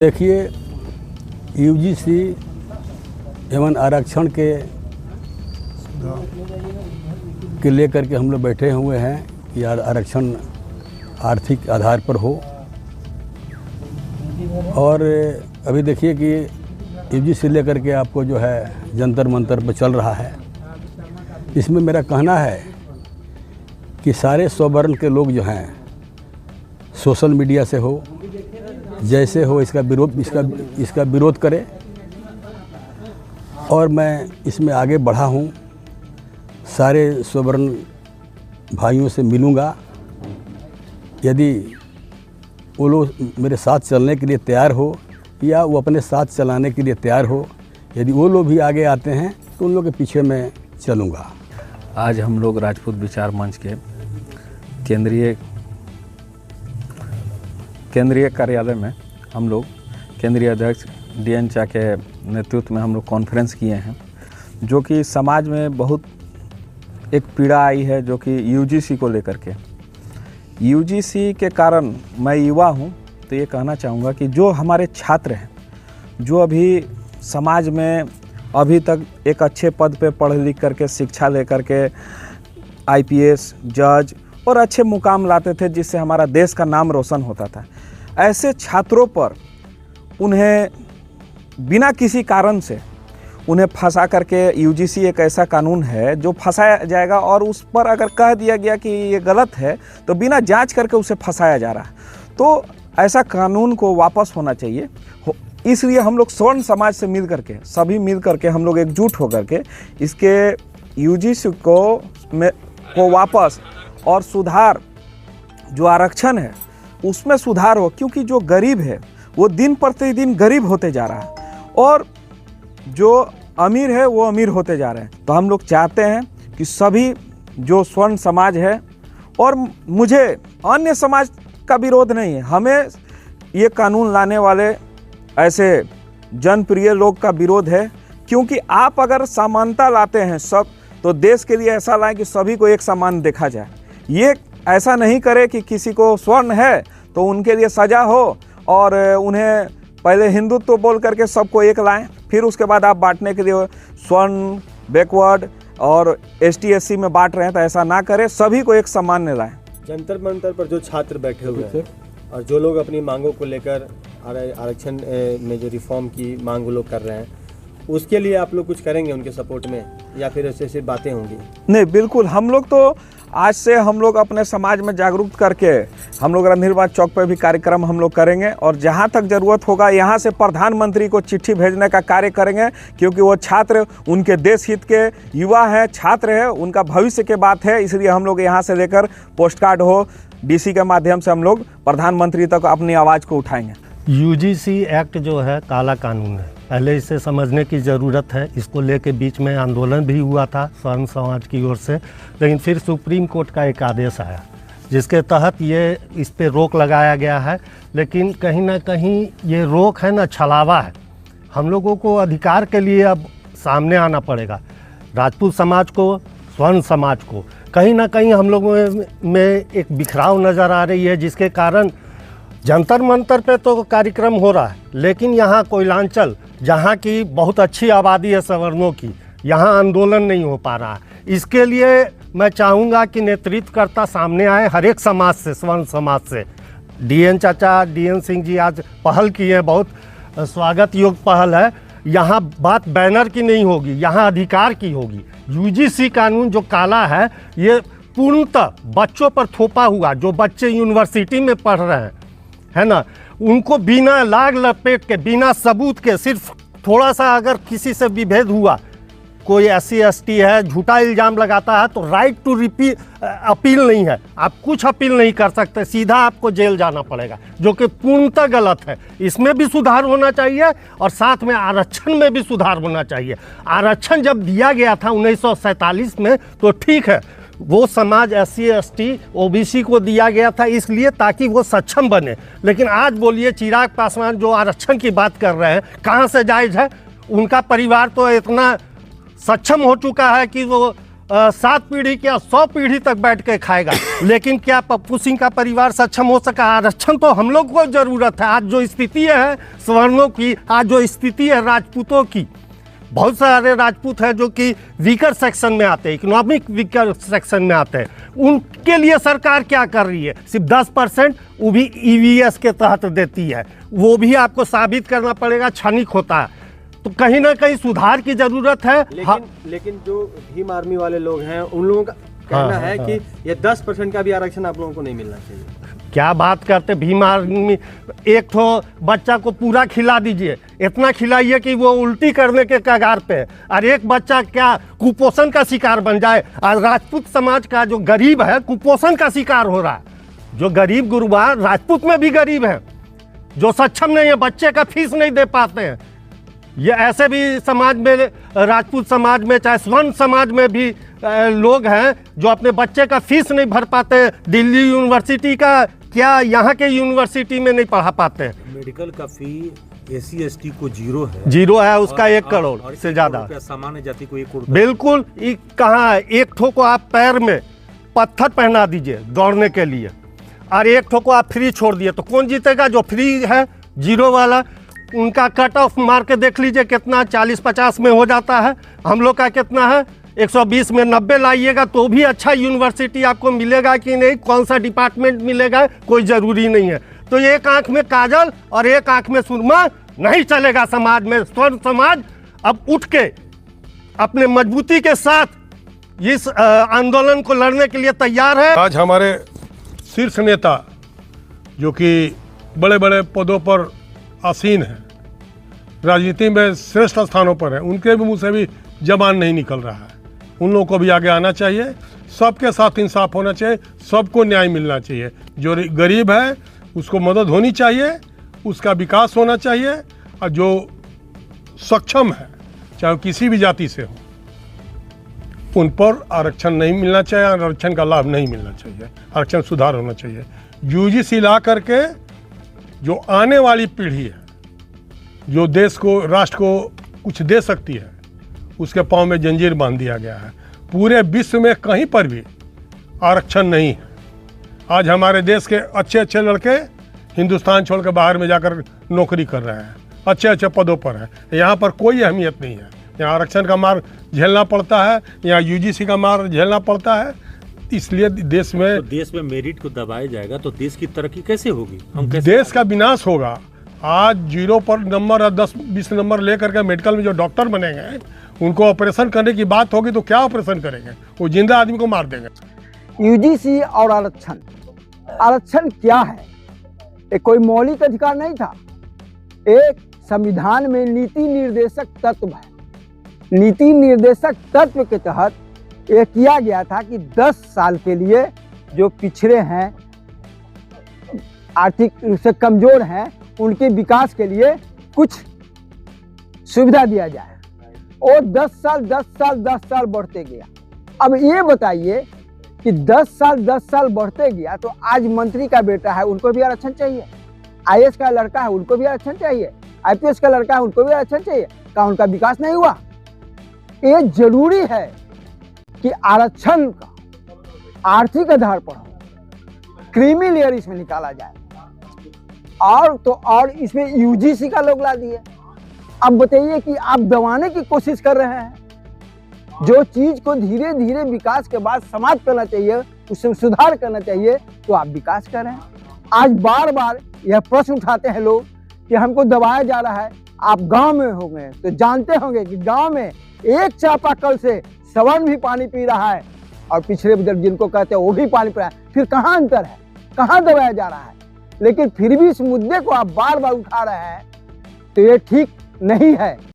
देखिए, यूजीसी एवं आरक्षण के लेकर के हम लोग बैठे हुए हैं कि आरक्षण आर्थिक आधार पर हो। और अभी देखिए कि यूजीसी लेकर के आपको जो है जंतर मंतर पर चल रहा है। इसमें मेरा कहना है कि सारे स्ववर्ण के लोग जो हैं सोशल मीडिया से हो जैसे हो इसका विरोध करें। और मैं इसमें आगे बढ़ा हूँ, सारे स्ववर्ण भाइयों से मिलूँगा। यदि वो लोग मेरे साथ चलने के लिए तैयार हो या वो अपने साथ चलाने के लिए तैयार हो, यदि वो लोग भी आगे आते हैं तो उन लोग के पीछे मैं चलूँगा। आज हम लोग राजपूत विचार मंच के केंद्रीय कार्यालय में हम लोग केंद्रीय अध्यक्ष DN चा के नेतृत्व में हम लोग कॉन्फ्रेंस किए हैं, जो कि समाज में बहुत एक पीड़ा आई है, जो कि यूजीसी को लेकर के। यूजीसी के कारण मैं युवा हूं, तो ये कहना चाहूँगा कि जो हमारे छात्र हैं, जो अभी समाज में अभी तक एक अच्छे पद पे पढ़ लिख करके शिक्षा लेकर के IPS जज और अच्छे मुकाम लाते थे, जिससे हमारा देश का नाम रोशन होता था, ऐसे छात्रों पर उन्हें बिना किसी कारण से उन्हें फंसा करके, यूजीसी एक ऐसा कानून है जो फंसाया जाएगा, और उस पर अगर कह दिया गया कि ये गलत है तो बिना जांच करके उसे फंसाया जा रहा है। तो ऐसा कानून को वापस होना चाहिए। इसलिए हम लोग स्वर्ण समाज से मिल करके, सभी मिल करके हम लोग एकजुट होकर के इसके यूजीसी को वापस और सुधार, जो आरक्षण है उसमें सुधार हो, क्योंकि जो गरीब है वो दिन प्रतिदिन गरीब होते जा रहा है और जो अमीर है वो अमीर होते जा रहे हैं। तो हम लोग चाहते हैं कि सभी जो स्वर्ण समाज है, और मुझे अन्य समाज का विरोध नहीं है, हमें ये कानून लाने वाले ऐसे जनप्रिय लोग का विरोध है। क्योंकि आप अगर समानता लाते हैं सब, तो देश के लिए ऐसा लाएं कि सभी को एक समान देखा जाए। ये ऐसा नहीं करे कि किसी को स्वर्ण है तो उनके लिए सजा हो और उन्हें पहले हिंदुत्व बोल करके सबको एक लाएं, फिर उसके बाद आप बांटने के लिए स्वर्ण, बैकवर्ड और ST SC में बांट रहे हैं, तो ऐसा ना करें, सभी को एक सामान्य लाएं। जंतर मंतर पर जो छात्र बैठे हुए हैं और जो लोग अपनी मांगों को लेकर आरक्षण में जो रिफॉर्म की मांग वो लोग कर रहे हैं, उसके लिए आप लोग कुछ करेंगे उनके सपोर्ट में, या फिर ऐसे बातें होंगी? नहीं, बिल्कुल। हम लोग तो आज से हम लोग अपने समाज में जागरूक करके हम लोग रणधीरवाद चौक पर भी कार्यक्रम हम लोग करेंगे, और जहाँ तक ज़रूरत होगा यहाँ से प्रधानमंत्री को चिट्ठी भेजने का कार्य करेंगे, क्योंकि वो छात्र उनके देश हित के युवा हैं, छात्र हैं, उनका भविष्य के बात है। इसलिए हम लोग यहाँ से लेकर पोस्ट कार्ड हो, DC के माध्यम से हम लोग प्रधानमंत्री तक अपनी आवाज़ को उठाएंगे। यूजीसी एक्ट जो है काला कानून है, पहले इसे समझने की ज़रूरत है। इसको लेके बीच में आंदोलन भी हुआ था स्वर्ण समाज की ओर से, लेकिन फिर सुप्रीम कोर्ट का एक आदेश आया जिसके तहत ये इस पे रोक लगाया गया है। लेकिन कहीं ना कहीं ये रोक है ना, छलावा है। हम लोगों को अधिकार के लिए अब सामने आना पड़ेगा। राजपूत समाज को, स्वर्ण समाज को कहीं ना कहीं हम लोगों में एक बिखराव नज़र आ रही है, जिसके कारण जंतर मंतर पे तो कार्यक्रम हो रहा है, लेकिन यहाँ कोयलांचल, जहाँ की बहुत अच्छी आबादी है सवर्णों की, यहाँ आंदोलन नहीं हो पा रहा है। इसके लिए मैं चाहूँगा कि नेतृत्वकर्ता सामने आए, हर एक समाज से, स्वर्ण समाज से। DN चाचा, DN सिंह जी आज पहल की है, बहुत स्वागत योग्य पहल है। यहाँ बात बैनर की नहीं होगी, यहाँ अधिकार की होगी। यूजीसी कानून जो काला है, ये पूर्णतः बच्चों पर थोपा हुआ, जो बच्चे यूनिवर्सिटी में पढ़ रहे हैं, है ना, उनको बिना लाग लपेट के, बिना सबूत के, सिर्फ थोड़ा सा अगर किसी से विभेद हुआ, कोई SC ST है, झूठा इल्ज़ाम लगाता है, तो राइट टू अपील नहीं है। आप कुछ अपील नहीं कर सकते, सीधा आपको जेल जाना पड़ेगा, जो कि पूर्णतः गलत है। इसमें भी सुधार होना चाहिए और साथ में आरक्षण में भी सुधार होना चाहिए। आरक्षण जब दिया गया था 1947 में, तो ठीक है, वो समाज SC ST OBC को दिया गया था इसलिए ताकि वो सक्षम बने। लेकिन आज बोलिए चिराग पासवान जो आरक्षण की बात कर रहे हैं, कहाँ से जायज़ है? उनका परिवार तो इतना सक्षम हो चुका है कि वो 7 पीढ़ी क्या 100 पीढ़ी तक बैठ के खाएगा। लेकिन क्या पप्पू सिंह का परिवार सक्षम हो सका? आरक्षण तो हम लोग को ज़रूरत है। आज जो स्थिति है सवर्णों की, आज जो स्थिति है राजपूतों की, बहुत सारे राजपूत हैं जो कि वीकर सेक्शन में आते हैं, इकोनॉमिक वीकर सेक्शन में आते हैं। उनके लिए सरकार क्या कर रही है? सिर्फ 10%, वो भी EVS के तहत देती है। वो भी आपको साबित करना पड़ेगा, क्षणिक होता है। तो कहीं ना कहीं सुधार की जरूरत है। लेकिन जो भीम आर्मी वाले लोग हैं उन लोगों का कहना है कि ये 10% का भी आरक्षण आप लोगों को नहीं मिलना चाहिए। क्या बात करते भीम आर्मी, एक तो बच्चा को पूरा खिला दीजिए, इतना खिलाइए कि वो उल्टी करने के कगार पे है, और एक बच्चा क्या कुपोषण का शिकार बन जाए। और राजपूत समाज का जो गरीब है कुपोषण का शिकार हो रहा है। जो गरीब गुरुबा राजपूत में भी गरीब है, जो सक्षम नहीं है, बच्चे का फीस नहीं दे पाते हैं। ये ऐसे भी समाज में, राजपूत समाज में, चाहे स्वर्ण समाज में भी लोग हैं जो अपने बच्चे का फीस नहीं भर पाते। दिल्ली यूनिवर्सिटी का क्या यहाँ के यूनिवर्सिटी में नहीं पढ़ा पाते हैं। मेडिकल का फी SC ST को जीरो है उसका 1 करोड़ से ज़्यादा। सामान्य जाति को 1 करोड़। बिल्कुल, कहाँ है? एक ठो को आप पैर में पत्थर पहना दीजिए दौड़ने के लिए, और एक ठो को आप फ्री छोड़ दिए, तो कौन जीतेगा? जो फ्री है, जीरो वाला। उनका कट ऑफ मार के देख लीजिए कितना, 40-50 में हो जाता है। हम लोग का कितना है? 120 में 90 लाइएगा तो भी अच्छा यूनिवर्सिटी आपको मिलेगा कि नहीं, कौन सा डिपार्टमेंट मिलेगा, कोई ज़रूरी नहीं है। तो एक आंख में काजल और एक आंख में सुरमा नहीं चलेगा समाज में। स्वर्ण समाज अब उठ के अपने मजबूती के साथ इस आंदोलन को लड़ने के लिए तैयार है। आज हमारे शीर्ष नेता जो कि बड़े बड़े पदों पर आसीन हैं, राजनीति में श्रेष्ठ स्थानों पर हैं, उनके भी मुंह से भी जबान नहीं निकल रहा है। उन लोगों को भी आगे आना चाहिए, सबके साथ इंसाफ होना चाहिए, सबको न्याय मिलना चाहिए। जो गरीब है उसको मदद होनी चाहिए, उसका विकास होना चाहिए, और जो सक्षम है चाहे किसी भी जाति से हो, उन पर आरक्षण नहीं मिलना चाहिए, आरक्षण का लाभ नहीं मिलना चाहिए, आरक्षण सुधार होना चाहिए। UGC ला करके जो आने वाली पीढ़ी है, जो देश को, राष्ट्र को कुछ दे सकती है, उसके पांव में जंजीर बांध दिया गया है। पूरे विश्व में कहीं पर भी आरक्षण नहीं है। आज हमारे देश के अच्छे अच्छे लड़के हिंदुस्तान छोड़ के बाहर में जाकर नौकरी कर रहे हैं, अच्छे अच्छे पदों पर हैं। यहाँ पर कोई अहमियत नहीं है। यहाँ आरक्षण का मार झेलना पड़ता है, यहाँ UGC का मार झेलना पड़ता है। इसलिए देश में मेरिट को दबाया जाएगा तो देश की तरक्की कैसे होगी? हम कैसे देश का विनाश होगा। आज 0 पर नंबर और 10-20 नंबर लेकर के मेडिकल में जो डॉक्टर बनेंगे, उनको ऑपरेशन करने की बात होगी तो क्या ऑपरेशन करेंगे? वो जिंदा आदमी को मार देंगे। UGC और आरक्षण क्या है? एक कोई मौलिक अधिकार नहीं था, एक संविधान में नीति निर्देशक तत्व है। नीति निर्देशक तत्व के तहत यह किया गया था कि 10 साल के लिए जो पिछड़े हैं, आर्थिक रूप से कमजोर हैं, उनके विकास के लिए कुछ सुविधा दिया जाए। और 10 साल बढ़ते गया। अब ये बताइए कि 10 साल बढ़ते गया तो आज मंत्री का बेटा है, उनको भी आरक्षण चाहिए। IAS का लड़का है, उनको भी आरक्षण चाहिए। IPS का लड़का है, उनको भी आरक्षण चाहिए। क्या उनका विकास नहीं हुआ? ये जरूरी है कि आरक्षण का आर्थिक आधार पर हो, क्रीमी लेयर इसमें निकाला जाए। और इसमें UGC का लोग ला दिए। अब बताइए कि आप दबाने की कोशिश कर रहे हैं। जो चीज को धीरे धीरे विकास के बाद समाप्त करना चाहिए, उसमें सुधार करना चाहिए, तो आप विकास कर रहे हैं। आज बार बार यह प्रश्न उठाते हैं लोग कि हमको दबाया जा रहा है। आप गांव में होंगे तो जानते होंगे कि गांव में एक चापाकल से सवर्ण भी पानी पी रहा है और पिछड़े बुजुर्ग जिनको कहते हैं वो भी पानी पी रहा है। फिर कहाँ अंतर है? कहाँ दबाया जा रहा है? लेकिन फिर भी इस मुद्दे को आप बार बार उठा रहे हैं, तो ये ठीक नहीं है।